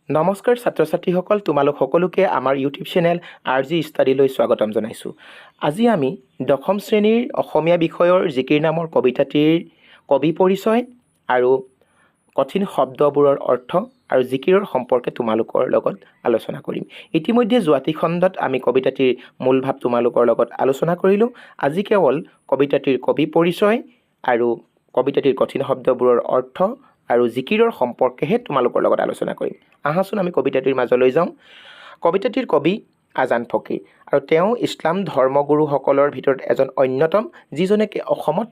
নমস্কাৰ ছাত্ৰ-ছাত্ৰীসকল, তোমালোক সকলোকে আমাৰ ইউটিউব চেনেল RG ষ্টাডিলৈ স্বাগতম জনাইছোঁ। আজি আমি দশম শ্ৰেণীৰ অসমীয়া বিষয়ৰ জিকিৰ নামৰ কবিতাটিৰ কবি পৰিচয় আৰু কঠিন শব্দবোৰৰ অৰ্থ আৰু জিকিৰৰ সম্পৰ্কে তোমালোকৰ লগত আলোচনা কৰিম। ইতিমধ্যে যোৱাটি খণ্ডত আমি কবিতাটিৰ মূল ভাৱ তোমালোকৰ লগত আলোচনা কৰিলোঁ। আজি কেৱল কবিতাটিৰ কবি পৰিচয় আৰু কবিতাটিৰ কঠিন শব্দবোৰৰ অৰ্থ আৰু জিকিৰৰ সম্পৰ্কেহে তোমালোকৰ লগত আলোচনা কৰিম। আহাচোন আমি কবিতাটিৰ মাজলৈ যাওঁ। কবিতাটিৰ কবি আজান ফকীৰ আৰু তেওঁ ইছলাম ধৰ্মগুৰুসকলৰ ভিতৰত এজন অন্যতম, যিজনে অসমত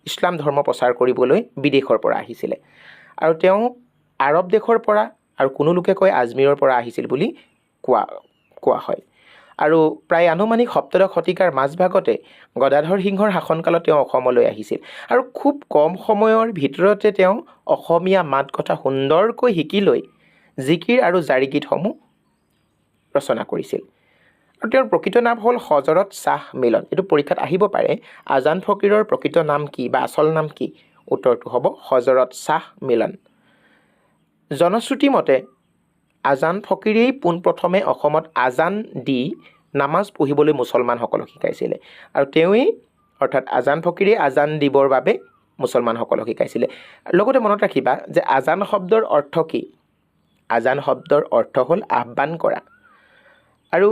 ইছলাম ধৰ্ম প্ৰচাৰ কৰিবলৈ বিদেশৰ পৰা আহিছিলে। আৰু তেওঁ আৰৱ দেশৰ পৰা আৰু কোনো লোকে কয় আজমিৰৰ পৰা আহিছিল বুলি কোৱা হয়। আৰু প্ৰায় আনুমানিক সপ্তদশ শতিকাৰ মাজভাগতে গদাধৰ সিংহৰ শাসনকালত তেওঁ অসমলৈ আহিছিল আৰু খুব কম সময়ৰ ভিতৰতে তেওঁ অসমীয়া মাত কথা সুন্দৰকৈ শিকি লৈ জিকিৰ আৰু জাৰি গীতসমূহ ৰচনা কৰিছিল। আৰু তেওঁৰ প্ৰকৃত নাম হ'ল হজৰত শ্বাহ মিলন। এইটো পৰীক্ষাত আহিব পাৰে, আজান ফকীৰৰ প্ৰকৃত নাম কি বা আচল নাম কি? উত্তৰটো হ'ব হজৰত শ্বাহ মিলন। জনশ্ৰুতি মতে আজান ফকীৰেই পোনপ্ৰথমে অসমত আজান দি নামাজ পঢ়িবলৈ মুছলমানসকলক শিকাইছিলে। আৰু তেওঁৱেই অৰ্থাৎ আজান ফকীৰেই আজান দিবৰ বাবে মুছলমানসকলক শিকাইছিলে। লগতে মনত ৰাখিবা যে আজান শব্দৰ অৰ্থ কি? আজান শব্দৰ অৰ্থ হ'ল আহ্বান কৰা। আৰু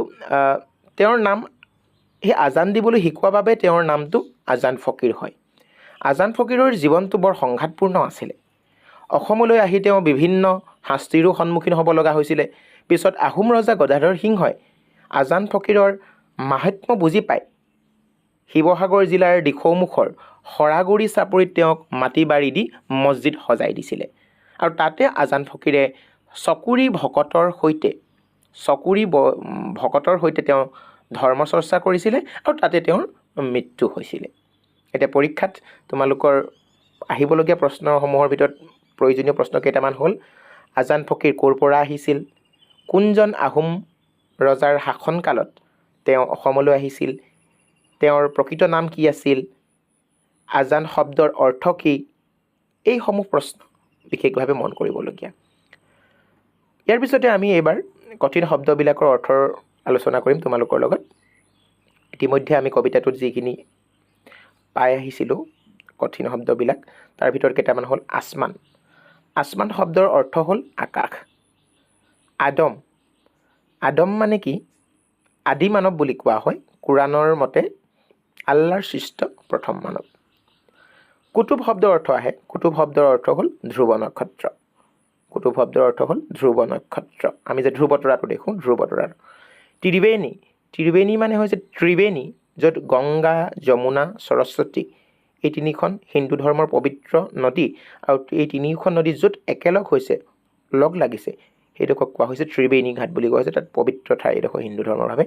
তেওঁৰ নাম সেই আজান দিবলৈ শিকোৱাৰ বাবে তেওঁৰ নামটো আজান ফকীৰ হয়। আজান ফকীৰৰ জীৱনটো বৰ সংঘাতপূৰ্ণ আছিলে। অসমলৈ আহি তেওঁ বিভিন্ন শাস্তিৰো সন্মুখীন হ'ব লগা হৈছিলে। পিছত আহোম ৰজা গদাধৰ সিংহই আজান ফকীৰৰ মাহাত্ম্য বুজি পায় শিৱসাগৰ জিলাৰ দিখৌমুখৰ সৰাগুৰি চাপৰিত তেওঁক মাটি বাৰী দি মছজিদ সজাই দিছিলে। আৰু তাতে আজান ফকীৰে চকুৰি ভকতৰ সৈতে তেওঁ ধৰ্ম চৰ্চা কৰিছিলে আৰু তাতে তেওঁৰ মৃত্যু হৈছিলে। এতিয়া পৰীক্ষাত তোমালোকৰ আহিবলগীয়া প্ৰশ্নসমূহৰ ভিতৰত প্ৰয়োজনীয় প্ৰশ্ন কেইটামান হ'ল: আজান ফকীৰ ক'ৰ পৰা আহিছিল? কোনজন আহোম ৰজাৰ শাসনকালত তেওঁ অসমলৈ আহিছিল? তেওঁৰ প্ৰকৃত নাম কি আছিল? আজান শব্দৰ অৰ্থ কি? এইসমূহ প্ৰশ্ন বিশেষভাৱে মন কৰিবলগীয়া। ইয়াৰ পিছতে আমি এইবাৰ কঠিন শব্দবিলাকৰ অৰ্থৰ আলোচনা কৰিম তোমালোকৰ লগত। ইতিমধ্যে আমি কবিতাটোত যিখিনি পাই আহিছিলোঁ কঠিন শব্দবিলাক, তাৰ ভিতৰত কেইটামান হ'ল আসমান। আসমান শব্দৰ অৰ্থ হ'ল আকাশ। আদম মানে কি? আদি মানৱ বুলি কোৱা হয়। কোৰাণৰ মতে আল্লাহৰ সৃষ্ট প্ৰথম মানৱ। কুতুব শব্দৰ অৰ্থ আহে। কুতুব শব্দৰ অৰ্থ হ'ল ধ্ৰুৱ নক্ষত্ৰ। কুতুব শব্দৰ অৰ্থ হ'ল ধ্ৰুৱ নক্ষত্ৰ। আমি যে ধ্ৰুৱ তৰাটো দেখোঁ, ধ্ৰুৱ তৰা। ত্ৰিবেণী মানে হৈছে ত্ৰিবেণী, য'ত গংগা, যমুনা, সৰস্বতী এই তিনিখন হিন্দু ধৰ্মৰ পবিত্ৰ নদী। আৰু এই তিনিখন নদী য'ত একেলগ হৈছে, লগ লাগিছে, সেইডোখৰক কোৱা হৈছে ত্ৰিবেণী ঘাট বুলি কোৱা হৈছে। তাত পবিত্ৰ ঠাই এডোখৰ হিন্দু ধৰ্মৰ বাবে।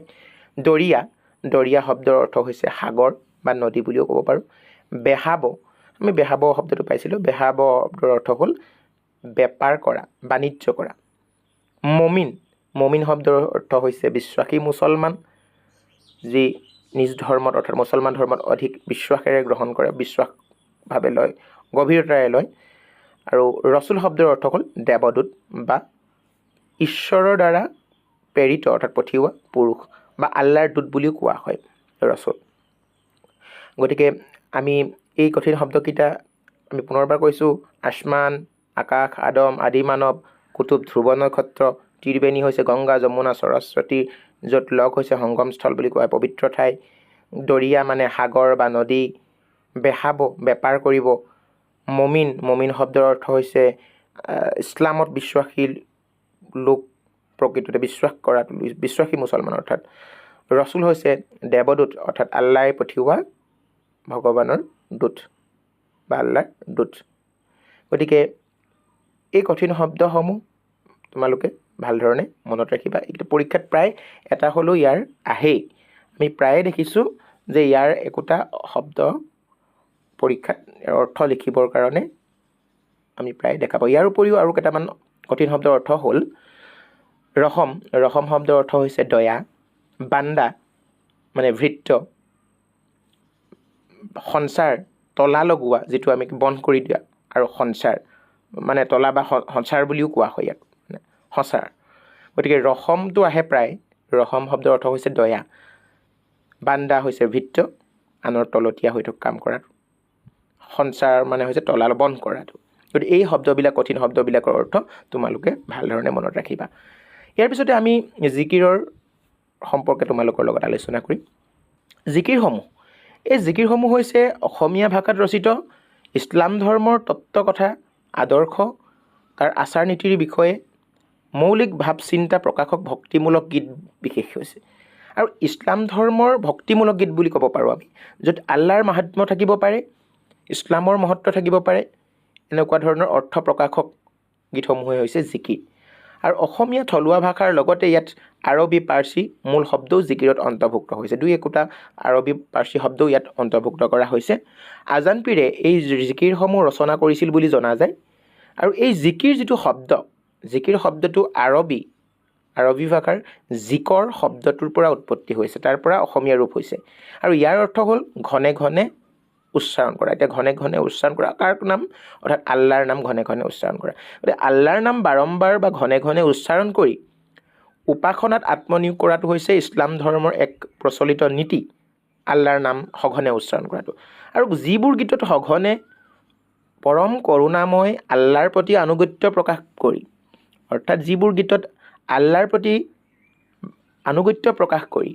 দৰিয়া শব্দৰ অৰ্থ হৈছে সাগৰ বা নদী বুলিও ক'ব পাৰোঁ। আমি বেহাব শব্দটো পাইছিলোঁ। বেহাব শব্দৰ অৰ্থ হ'ল বেপাৰ কৰা, বাণিজ্য কৰা। মমিন শব্দৰ অৰ্থ হৈছে বিশ্বাসী মুছলমান, যি নিজ ধৰ্মত অৰ্থাৎ মুছলমান ধৰ্মত অধিক বিশ্বাসেৰে গ্ৰহণ কৰে, বিশ্বাসভাৱে লয়, গভীৰতাৰে লয়। আৰু ৰচুল শব্দৰ অৰ্থ হ'ল দেৱদূত বা ঈশ্বৰৰ দ্বাৰা প্ৰেৰিত অৰ্থাৎ পঠিওৱা পুৰুষ বা আল্লাহৰ দূত বুলিও কোৱা হয় ৰচুল। গতিকে আমি এই কঠিন শব্দকেইটা আমি পুনৰবাৰ কৈছোঁ: আসমান, আকাশ, আদম, আদি মানৱ, কুতুব ধ্ৰুৱ নক্ষত্ৰ, ত্ৰিবেণী হৈছে গংগা, যমুনা, সৰস্বতী য'ত লগ হৈছে সংগমস্থল বুলি কোৱা হয়, পবিত্ৰ ঠাই। দৰিয়া মানে সাগৰ বা নদী। বেহাব বেপাৰ কৰিব। মমিন শব্দৰ অৰ্থ হৈছে ইছলামত বিশ্বাসী লোক, প্ৰকৃততে বিশ্বাস কৰাটো, বিশ্বাসী মুছলমান অৰ্থাৎ। ৰচুল হৈছে দেৱদূত অৰ্থাৎ আল্লাহে পঠিওৱা ভগৱানৰ দূত বা আল্লাহৰ দূত। গতিকে এই কঠিন শব্দসমূহ তোমালোকে ভালধৰণে মনত ৰাখিবা। এইটো পৰীক্ষাত প্ৰায় এটা হ'লেও ইয়াৰ আহেই। আমি প্ৰায়ে দেখিছোঁ যে ইয়াৰ একোটা শব্দ পৰীক্ষাত অৰ্থ লিখিবৰ কাৰণে আমি প্ৰায় দেখা পাওঁ। ইয়াৰ উপৰিও আৰু কেইটামান কঠিন শব্দৰ অৰ্থ হ'ল ৰহম শব্দৰ অৰ্থ হৈছে দয়া। বান্দা মানে ভৃত্য। সঞ্চাৰ তলা লগোৱা, যিটো আমি বন্ধ কৰি দিয়া, আৰু সঞ্চাৰ মানে তলা বা সঞ্চাৰ বুলিও কোৱা হয় ইয়াক, সঁচাৰ। গতিকে ৰহমটো আহে প্ৰায়, ৰহম শব্দৰ অৰ্থ হৈছে দয়া, বান্দা হৈছে ভৃত্য, আনৰ তলতীয়া হৈ কাম কৰাটো, সঞ্চাৰ মানে হৈছে তলাল বন্ধ কৰাটো। গতিকে এই শব্দবিলাক, কঠিন শব্দবিলাকৰ অৰ্থ তোমালোকে ভালধৰণে মনত ৰাখিবা। ইয়াৰ পিছতে আমি জিকিৰৰ সম্পৰ্কে তোমালোকৰ লগত আলোচনা কৰিম। জিকিৰসমূহ, এই জিকিৰসমূহ হৈছে অসমীয়া ভাষাত ৰচিত ইছলাম ধৰ্মৰ তত্ত্ব কথা, আদৰ্শ, তাৰ আচাৰ নীতিৰ বিষয়ে মৌলিক ভাৱ চিন্তা প্ৰকাশক ভক্তিমূলক গীত বিশেষ হৈছে। আৰু ইছলাম ধৰ্মৰ ভক্তিমূলক গীত বুলি ক'ব পাৰোঁ আমি, য'ত আল্লাহৰ মাহাত্ম্য থাকিব পাৰে, ইছলামৰ মহত্ব থাকিব পাৰে, এনেকুৱা ধৰণৰ অৰ্থ প্ৰকাশক গীতসমূহে হৈছে জিকিৰ। আৰু অসমীয়া থলুৱা ভাষাৰ লগতে ইয়াত আৰবী পাৰ্চী মূল শব্দও জিকিৰত অন্তৰ্ভুক্ত হৈছে, দুই একোটা আৰবী পাৰ্চী শব্দও ইয়াত অন্তৰ্ভুক্ত কৰা হৈছে। আজান পীৰে এই জিকিৰসমূহ ৰচনা কৰিছিল বুলি জনা যায়। আৰু এই জিকিৰ যিটো শব্দ, জিকিৰ শব্দটো আৰবী ভাষাৰ জিকৰ শব্দটোৰ পৰা উৎপত্তি হৈছে, তাৰ পৰা অসমীয়া ৰূপ হৈছে। আৰু ইয়াৰ অৰ্থ হ'ল ঘনে ঘনে উচ্চাৰণ কৰা। এতিয়া ঘনে ঘনে উচ্চাৰণ কৰা কাৰ নাম? অৰ্থাৎ আল্লাহৰ নাম ঘনে ঘনে উচ্চাৰণ কৰা। গতিকে আল্লাহৰ নাম বাৰম্বাৰ বা ঘনে ঘনে উচ্চাৰণ কৰি উপাসনাত আত্মনিয়োগ কৰাটো হৈছে ইছলাম ধৰ্মৰ এক প্ৰচলিত নীতি, আল্লাহৰ নাম সঘনে উচ্চাৰণ কৰাটো। আৰু যিবোৰ গীতত সঘনে পৰম কৰোণাময় আল্লাহৰ প্ৰতি আনুগত্য প্ৰকাশ কৰি, অৰ্থাৎ যিবোৰ গীতত আল্লাহৰ প্ৰতি আনুগত্য প্ৰকাশ কৰি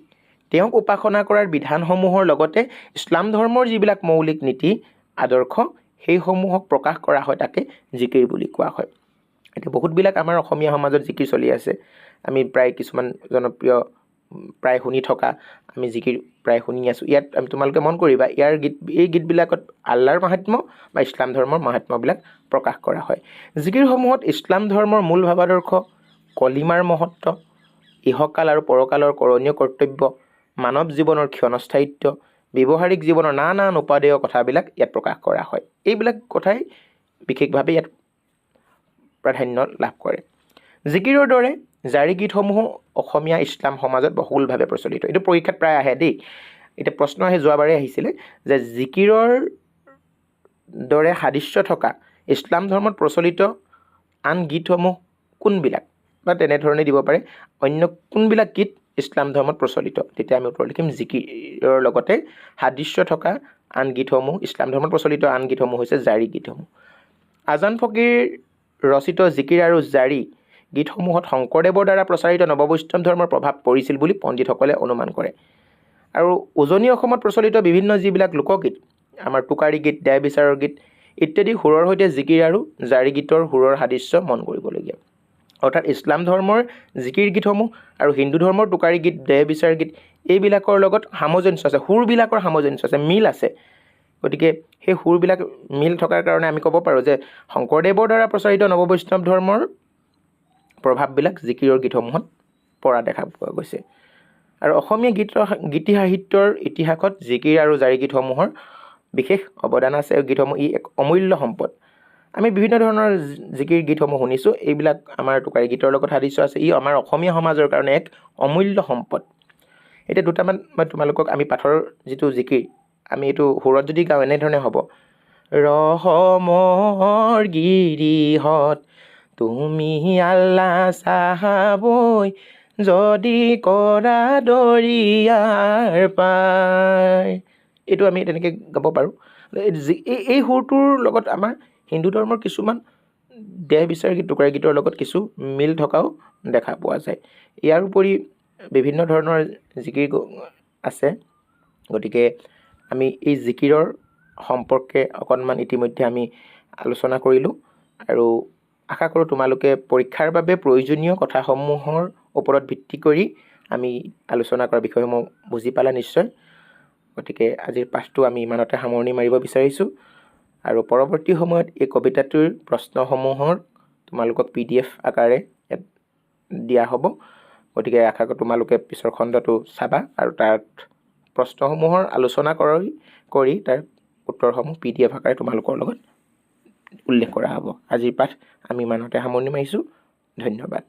তেওঁক উপাসনা কৰাৰ বিধানসমূহৰ লগতে ইছলাম ধৰ্মৰ যিবিলাক মৌলিক নীতি আদৰ্শ সেইসমূহক প্ৰকাশ কৰা হয়, তাকে জিকিৰ বুলি কোৱা হয়। এতিয়া বহুতবিলাক আমাৰ অসমীয়া সমাজত জিকিৰ চলি আছে। আমি প্ৰায় কিছুমান জনপ্ৰিয় প্ৰায় শুনি থকা আমি জিকিৰ প্ৰায় শুনি আছোঁ। ইয়াত তোমালোকে মন কৰিবা, এই গীতবিলাকত আল্লাহৰ মাহাত্ম্য বা ইছলাম ধৰ্মৰ মাহাত্ম্যবিলাক প্ৰকাশ কৰা হয়। জিকিৰসমূহত ইছলাম ধৰ্মৰ মূল ভাৱাদৰ্শ, কলিমাৰ মহত্ব, ইহকাল আৰু পৰকালৰ কৰণীয় কৰ্তব্য, মানৱ জীৱনৰ ক্ষণস্থায়িত্ব, ব্যৱহাৰিক জীৱনৰ নানান উপাদেয় কথাবিলাক ইয়াত প্ৰকাশ কৰা হয়। এইবিলাক কথাই বিশেষভাৱে ইয়াত প্ৰাধান্য লাভ কৰে। জিকিৰৰ দৰে জাৰি গীতসমূহো অসমীয়া ইছলাম সমাজত বহুলভাৱে প্ৰচলিত। এইটো পৰীক্ষাত প্ৰায় আহে দেই। এতিয়া প্ৰশ্ন আহে, যোৱাবাৰে আহিছিলে যে জিকিৰৰ দৰে সাদৃশ্য থকা ইছলাম ধৰ্মত প্ৰচলিত আন গীতসমূহ কোনবিলাক, বা তেনেধৰণে দিব পাৰে অন্য কোনবিলাক গীত ইছলাম ধৰ্মত প্ৰচলিত। তেতিয়া আমি উত্তৰ লিখিম জিকিৰৰ লগতে সাদৃশ্য থকা আন গীতসমূহ, ইছলাম ধৰ্মত প্ৰচলিত আন গীতসমূহ হৈছে জাৰি গীতসমূহ। আজান ফকীৰ ৰচিত জিকিৰ আৰু জাৰি গীতসমূহত শংকৰদেৱৰ দ্বাৰা প্ৰচাৰিত নৱবৈষ্ণৱ ধৰ্মৰ প্ৰভাৱ পৰিছিল বুলি পণ্ডিতসকলে অনুমান কৰে। আৰু উজনি অসমত প্ৰচলিত বিভিন্ন যিবিলাক লোকগীত, আমাৰ টোকাৰী গীত, দেহ বিচাৰৰ গীত ইত্যাদি সুৰৰ সৈতে জিকিৰ আৰু জাৰি গীতৰ সুৰৰ সাদৃশ্য মন কৰিবলগীয়া। অৰ্থাৎ ইছলাম ধৰ্মৰ জিকিৰ গীতসমূহ আৰু হিন্দু ধৰ্মৰ টোকাৰী গীত, দেহ বিচাৰ গীত এইবিলাকৰ লগত সামঞ্জস্য আছে, সুৰবিলাকৰ সামঞ্জস্য আছে, মিল আছে। গতিকে সেই সুৰবিলাক মিল থকাৰ কাৰণে আমি ক'ব পাৰোঁ যে শংকৰদেৱৰ দ্বাৰা প্ৰচাৰিত নৱবৈষ্ণৱ ধৰ্মৰ প্ৰভাৱবিলাক জিকিৰৰ গীতসমূহত পৰা দেখা পোৱা গৈছে। আৰু অসমীয়া গীতি সাহিত্যৰ ইতিহাসত জিকিৰ আৰু জাৰি গীতসমূহৰ বিশেষ অৱদান আছে। গীতসমূহ ই এক অমূল্য সম্পদ। আমি বিভিন্ন ধৰণৰ জিকিৰ গীতসমূহ শুনিছোঁ, এইবিলাক আমাৰ টোকাৰী গীতৰ লগত সাদৃশ্য আছে। ই আমাৰ অসমীয়া সমাজৰ কাৰণে এক অমূল্য সম্পদ। এতিয়া দুটামান মই তোমালোকক, আমি পাঠৰ যিটো জিকিৰ, আমি এইটো সুৰত যদি গাওঁ এনেধৰণে হ'ব, ৰহমৰ গিৰিহত তুমি আল্লাহ চাহাবৈ, যদি কৰা দৰিয়াৰ পাৰ। এইটো আমি তেনেকৈ গাব পাৰোঁ। এই সুৰটোৰ লগত আমাৰ হিন্দু ধৰ্মৰ কিছুমান দেহ বিচাৰ গীত, টোকাৰী গীতৰ লগত কিছু মিল থকাও দেখা পোৱা যায়। ইয়াৰ উপৰি বিভিন্ন ধৰণৰ জিকিৰ আছে। গতিকে আমি এই জিকিৰৰ সম্পৰ্কে অকণমান ইতিমধ্যে আমি আলোচনা কৰিলোঁ, আৰু আশা কৰোঁ তোমালোকে পৰীক্ষাৰ বাবে প্ৰয়োজনীয় কথাসমূহৰ ওপৰত ভিত্তি কৰি আমি আলোচনা কৰা বিষয়সমূহ বুজি পালা নিশ্চয়। গতিকে আজিৰ পাঠটো আমি ইমানতে সামৰণি মাৰিব বিচাৰিছোঁ, আৰু পৰৱৰ্তী সময়ত এই কবিতাটোৰ প্ৰশ্নসমূহৰ তোমালোকক PDF আকাৰে ইয়াত দিয়া হ'ব। গতিকে আশা কৰোঁ তোমালোকে পিছৰ খণ্ডটো চাবা, আৰু তাত প্ৰশ্নসমূহৰ আলোচনা কৰি তাৰ উত্তৰসমূহ PDF আকাৰে তোমালোকৰ লগত উল্লেখ কৰা হ'ব। আজিৰ পাঠ আমি ইমানতে সামৰণি মাৰিছোঁ। ধন্যবাদ।